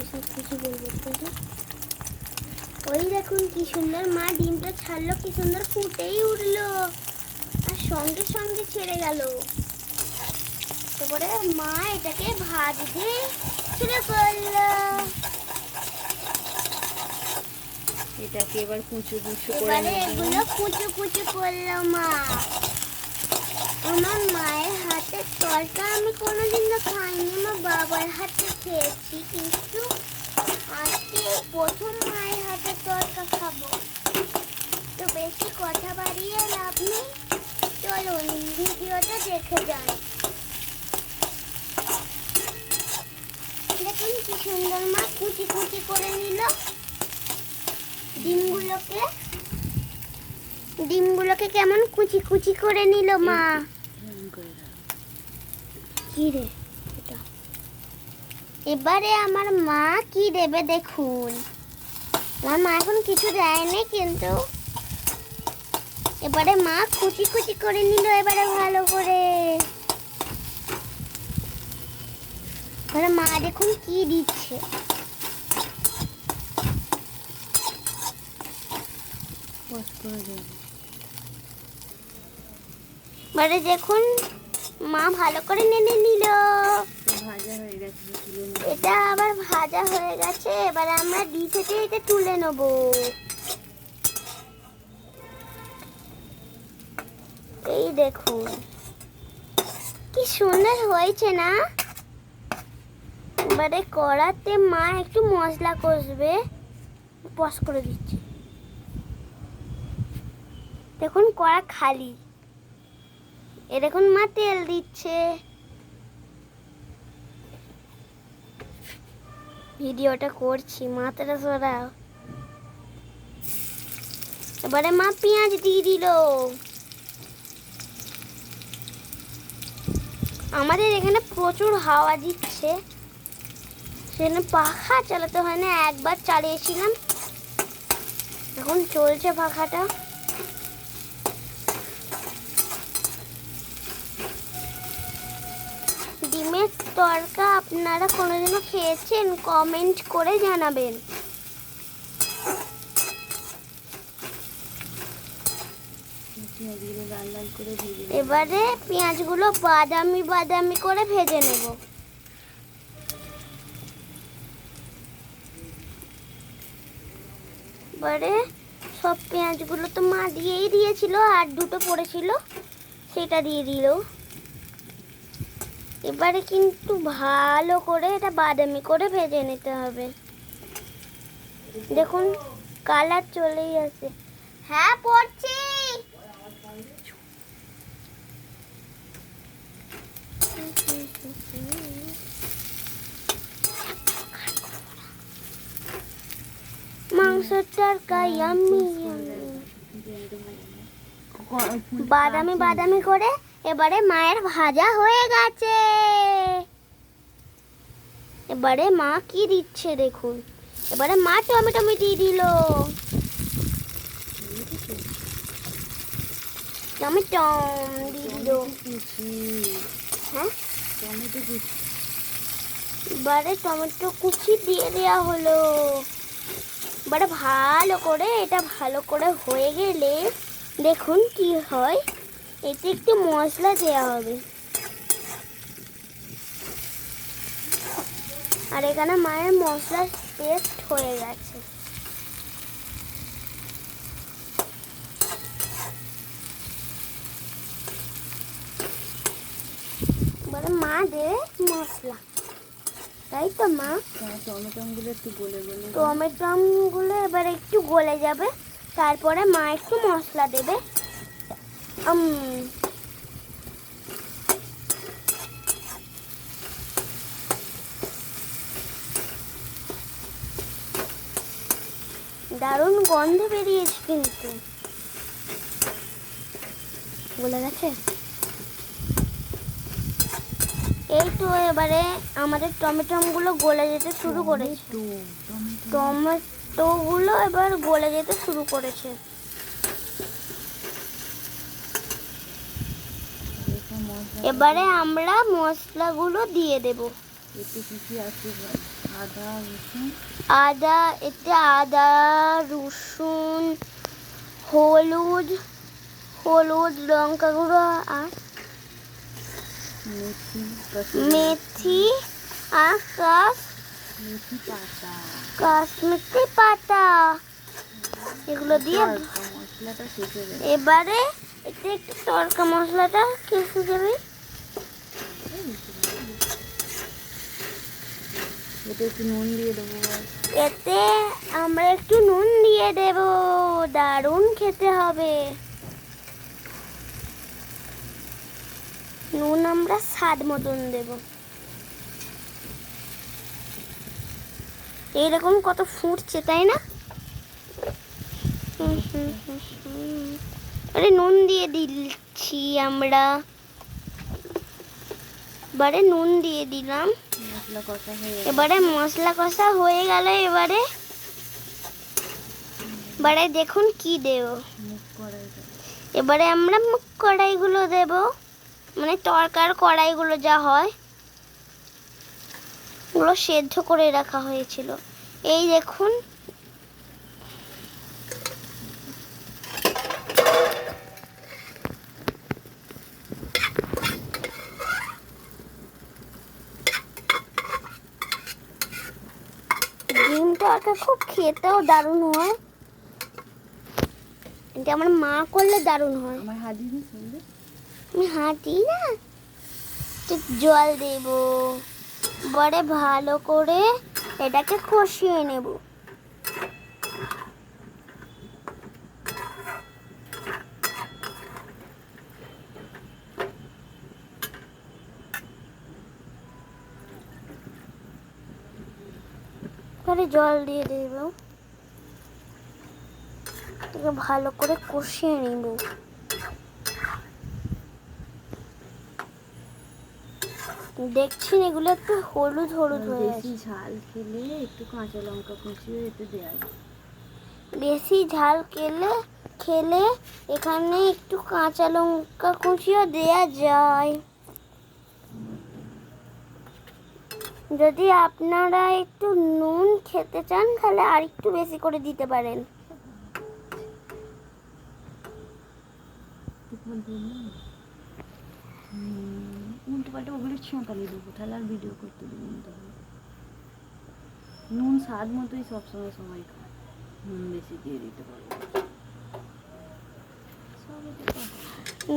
সব কিছু বলবো। ওই দেখুন কি সুন্দর মা ডিমটা ছাড়লো, কি সুন্দর ফুটেই উঠলো আর সঙ্গে সঙ্গে ছেড়ে গেল। তারপরে মা এটাকে ভাজতে শুরু করলো। এটাকে এবার কুচু কুচু করে এবারে এগুলো কুচু কুচু করলো মা। আমার মায়ের হাতের তরকা আমি কোনোদিনও খাইনি, আমার বাবার হাতে খেয়েছি, কিন্তু আজকে প্রথম মায়ের হাতের তরকা খাবো। তো বেশি কথা বাড়িয়ে লাভ নেই, চলুন ভিডিওটা দেখে যান। দেখুন কি সুন্দর মা কুচি কুচি করে নিল ডিমগুলোকে কেমন কুচি কুচি করে নিল মা। কি রে এটা? এবারে আমার মা কি দেবে দেখুন। আমার মা এখন কিছু দেয়নি, কিন্তু এবারে মা কুচি কুচি করে নিল এবারে ভালো করে। এবারে মা দেখুন কি দিচ্ছে। এবারে দেখুন মা ভালো করে নেড়ে নিল। এটা আবার ভাজা হয়ে গেছে, এবার আমরা ডিশ থেকে এটা তুলে নেব। এই দেখুন কি সুন্দর হয়েছে না। এবারে কড়াতে মা একটু মশলা কষবে, পজ করে দিচ্ছি। দেখুন কড়া খালি, এ দেখুন মা তেল দিচ্ছে। ভিডিওটা করছি, মাথাটা সরাও। এবারে মা পেঁয়াজ দিয়ে দিল। আমাদের এখানে প্রচুর হাওয়া দিচ্ছে, সেখানে পাখা চালাতে হয় না, একবার চালিয়েছিলাম, এখন চলছে পাখাটা। ডিমের তরকা আপনারা কোনোদিনও খেয়েছেন? কমেন্ট করে জানাবেন। এবারে পেঁয়াজগুলো বাদামি বাদামি করে ভেজে নেব। এবারে সব পেঁয়াজগুলো তো মা দিয়েই দিয়েছিল, আর দুটো পড়েছিল সেটা দিয়ে দিল। এবারে কিন্তু ভালো করে এটা বাদামি করে ভেজে নিতে হবে। দেখুন কালার চলেই আসে। হ্যাঁ পড়ছি। মাংসের তরকা ইয়াম্মি বাদামি বাদামি করে এবারে মায়ের ভাজা হয়ে গেছে। এবারে মা কি দিচ্ছে দেখুন। এবারে মা টমেটো দিয়ে দিল। টমেটো দিয়ে দিল। হ্যাঁ এবারে টমেটো কুচি দিয়ে দেওয়া হলো। এবারে ভালো করে এটা ভালো করে হয়ে গেলে দেখুন কি হয়, এতে একটু মশলা দেওয়া হবে। আর এখানে মায়ের মশলা পেস্ট হয়ে গেছে। এবারে মা দেবে মশলা, তাই তো মা? টমেটোগুলো এবারে একটু গলে যাবে, তারপরে মা একটু মশলা দেবে। দারুণ গন্ধ বেরিয়েছে, কিন্তু গলে গেছে। এই তো এবারে আমাদের টমেটোগুলো গলে যেতে শুরু করেছে। টমেটোগুলো এবার গলে যেতে শুরু করেছে। এবারে আমরা মশলাগুলো দিয়ে দেব। এতে কি কি আছে বল? আদা, রসুন, আদা, এতে আদা, রসুন, হলুদ, লঙ্কা গুঁড়ো আর মেথি, মেথি আর মেথি পাতা, কাশ্মীরি পাতা, এগুলো দিয়ে তড়কা মশলাটা শেষে দেবে। এবারে এতে একটু তড়কা মশলাটা কেসে যাবে। এতে একটু নুন দিয়ে দেবো। এতে আমরা একটু নুন দিয়ে দেব, দারুণ খেতে হবে। নুন আমরা স্বাদ মতন দেব। এইরকম কত ফুটছে তাই না? আরে নুন দিয়ে দিচ্ছি আমরা, এবারে নুন দিয়ে দিলাম। মশলা কষা হয়ে গেছে। এবারে মশলা কষা হয়ে গেল। এবারে দেখুন কি দেব। মুখ কড়াই দেবো। এবারে আমরা মুখ কড়াইগুলো দেব, মানে তরকার কড়াইগুলো যা হয় ওগুলো সেদ্ধ করে রাখা হয়েছিল। এই দেখুন, ডিম তরকা খুব খেতেও দারুণ হয়। এটা আমার মা করলে দারুণ হয়। আমার হাত দিয়ে শুনবে। আমি হাঁটি না, একটু জল দেব, বড়ে ভালো করে এটাকে কষিয়ে নেব। এবারে জল দিয়ে দেব, এটাকে ভালো করে কষিয়ে নেব। দেখছেন এগুলো একটু হলুদ হয়ে বেশি আছে। ঝাল খেলে একটু কাঁচা লঙ্কা কুচিয়ে এতে দেওয়া যায়। বেশি ঝাল খেলে এখানে একটু কাঁচা লঙ্কা কুচিও দেয়া যায়। যদি আপনারা একটু নুন খেতে চান তাহলে আর একটু বেশি করে দিতে পারেন। উল্টো পাল্টা ওগুলো ছেঁকালি দেবো, তাহলে আর ভিডিও করতে দেবো না। তাহলে নুন স্বাদ মতোই সবসময় সময় খায়, নুন বেশি দিয়ে দিতে পারবো।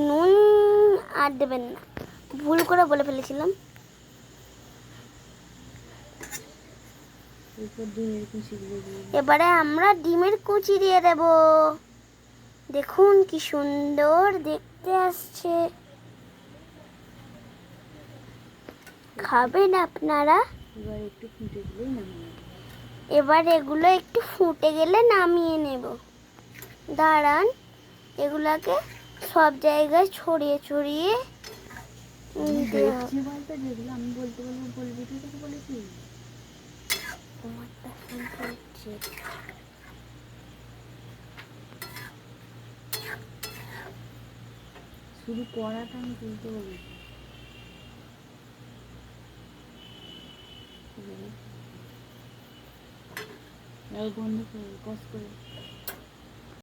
নুন আর দেবেন না, ভুল করে বলে ফেলেছিলাম। এরপর ডিমের কুচিগুলো দিয়ে দিই। এবারে আমরা ডিমের কুচি দিয়ে দেব। দেখুন কি সুন্দর দেখতে আসছে। খাবেন আপনারা? এবার একটু ফুটে গেলেই নামিয়ে নেবো। এবার এগুলো একটু ফুটে গেলে নামিয়ে নেব। দাঁড়ান, এগুলাকে সব জায়গায় ছড়িয়ে দেওয়া হবে। দেখছি বলতে যেগুলো আমি বলতে বলবো বলবি, তুই তোকে বলেছি। তোমারটা শুনতে হচ্ছে। শুধু কড়াটা আমি তুলতে বলেছি। বন্ধ করে কস করে